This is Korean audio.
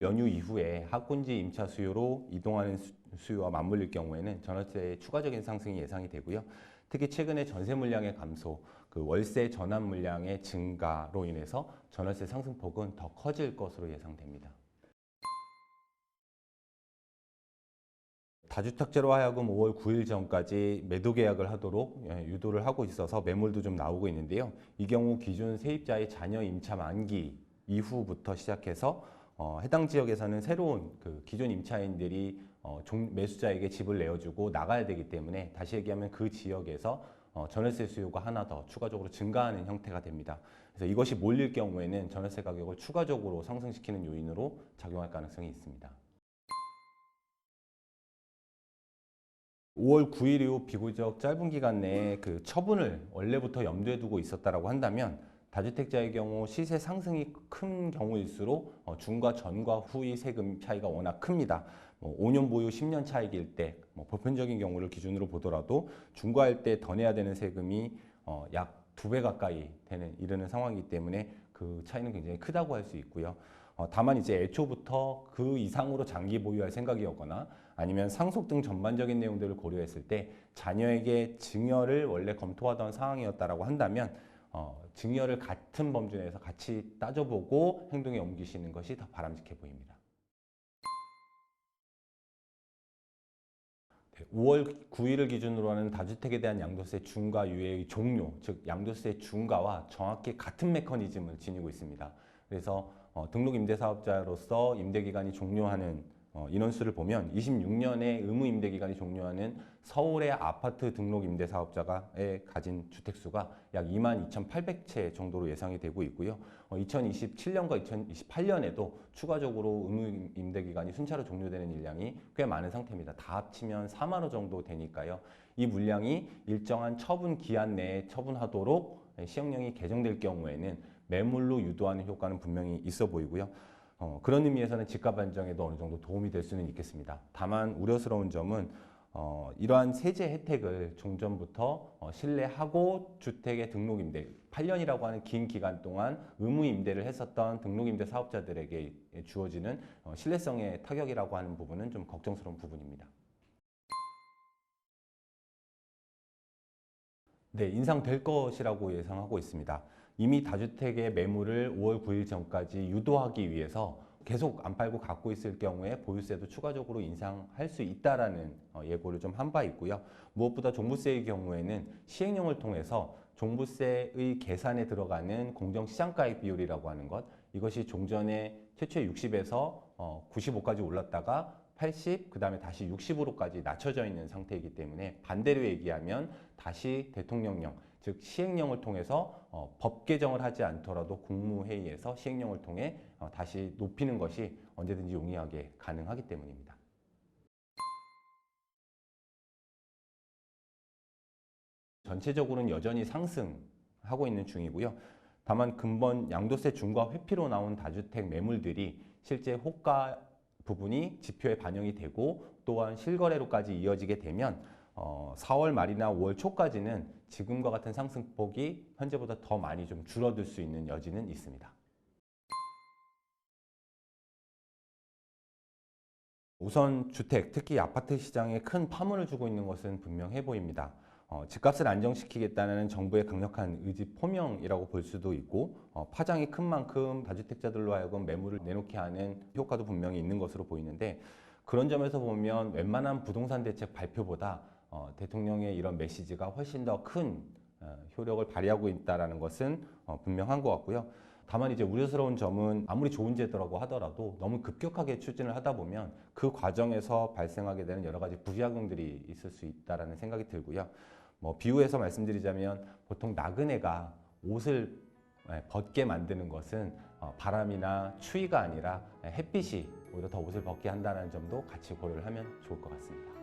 연휴 이후에 학군지 임차 수요로 이동하는 수요와 맞물릴 경우에는 전월세의 추가적인 상승이 예상이 되고요. 특히 최근에 전세 물량의 감소, 월세 전환 물량의 증가로 인해서 전월세 상승폭은 더 커질 것으로 예상됩니다. 다주택자로 하여금 5월 9일 전까지 매도 계약을 하도록 유도를 하고 있어서 매물도 좀 나오고 있는데요. 이 경우 기존 세입자의 자녀 임차 만기 이후부터 시작해서 해당 지역에서는 새로운 기존 임차인들이 매수자에게 집을 내어주고 나가야 되기 때문에, 다시 얘기하면 그 지역에서 전월세 수요가 하나 더 추가적으로 증가하는 형태가 됩니다. 그래서 이것이 몰릴 경우에는 전월세 가격을 추가적으로 상승시키는 요인으로 작용할 가능성이 있습니다. 5월 9일 이후 비교적 짧은 기간 내에 처분을 원래부터 염두에 두고 있었다라고 한다면, 다주택자의 경우 시세 상승이 큰 경우일수록 중과 전과 후의 세금 차이가 워낙 큽니다. 5년 보유 10년 차익일 때 보편적인 경우를 기준으로 보더라도 중과할 때 더 내야 되는 세금이 약 2배 가까이 이르는 상황이기 때문에 그 차이는 굉장히 크다고 할 수 있고요. 다만 이제 애초부터 그 이상으로 장기 보유할 생각이었거나 아니면 상속 등 전반적인 내용들을 고려했을 때 자녀에게 증여를 원래 검토하던 상황이었다라고 한다면, 증여를 같은 범주 내에서 같이 따져보고 행동에 옮기시는 것이 더 바람직해 보입니다. 5월 9일을 기준으로 하는 다주택에 대한 양도세 중과 유예의 종료, 즉 양도세 중과와 정확히 같은 메커니즘을 지니고 있습니다. 그래서 등록 임대사업자로서 임대기간이 종료하는 인원수를 보면 26년에 의무 임대기간이 종료하는 서울의 아파트 등록 임대사업자의 가진 주택수가 약 22,800채 정도로 예상이 되고 있고요. 2027년과 2028년에도 추가적으로 의무 임대기간이 순차로 종료되는 일량이 꽤 많은 상태입니다. 다 합치면 4만 호 정도 되니까요. 이 물량이 일정한 처분 기한 내에 처분하도록 시행령이 개정될 경우에는 매물로 유도하는 효과는 분명히 있어 보이고요. 그런 의미에서는 집값 안정에도 어느 정도 도움이 될 수는 있겠습니다. 다만 우려스러운 점은 이러한 세제 혜택을 종전부터 신뢰하고 주택의 등록임대, 8년이라고 하는 긴 기간 동안 의무 임대를 했었던 등록임대 사업자들에게 주어지는 신뢰성의 타격이라고 하는 부분은 좀 걱정스러운 부분입니다. 네, 인상될 것이라고 예상하고 있습니다. 이미 다주택의 매물을 5월 9일 전까지 유도하기 위해서 계속 안 팔고 갖고 있을 경우에 보유세도 추가적으로 인상할 수 있다라는 예고를 좀 한 바 있고요. 무엇보다 종부세의 경우에는 시행령을 통해서 종부세의 계산에 들어가는 공정시장가액 비율이라고 하는 것, 이것이 종전에 최초에 60에서 95까지 올랐다가 80, 그 다음에 다시 60으로까지 낮춰져 있는 상태이기 때문에, 반대로 얘기하면 다시 대통령령, 즉 시행령을 통해서 법 개정을 하지 않더라도 국무회의에서 시행령을 통해 다시 높이는 것이 언제든지 용이하게 가능하기 때문입니다. 전체적으로는 여전히 상승하고 있는 중이고요. 다만 근본 양도세 중과 회피로 나온 다주택 매물들이 실제 호가 부분이 지표에 반영이 되고 또한 실거래로까지 이어지게 되면 4월 말이나 5월 초까지는 지금과 같은 상승폭이 현재보다 더 많이 좀 줄어들 수 있는 여지는 있습니다. 우선 주택, 특히 아파트 시장에 큰 파문을 주고 있는 것은 분명해 보입니다. 집값을 안정시키겠다는 정부의 강력한 의지 표명이라고 볼 수도 있고, 파장이 큰 만큼 다주택자들로 하여금 매물을 내놓게 하는 효과도 분명히 있는 것으로 보이는데, 그런 점에서 보면 웬만한 부동산 대책 발표보다 대통령의 이런 메시지가 훨씬 더 큰 효력을 발휘하고 있다는 것은 분명한 것 같고요. 다만 이제 우려스러운 점은 아무리 좋은 제도라고 하더라도 너무 급격하게 추진을 하다 보면 그 과정에서 발생하게 되는 여러 가지 부작용들이 있을 수 있다는 생각이 들고요. 비유해서 말씀드리자면 보통 나그네가 옷을 벗게 만드는 것은 바람이나 추위가 아니라 햇빛이 오히려 더 옷을 벗게 한다는 점도 같이 고려를 하면 좋을 것 같습니다.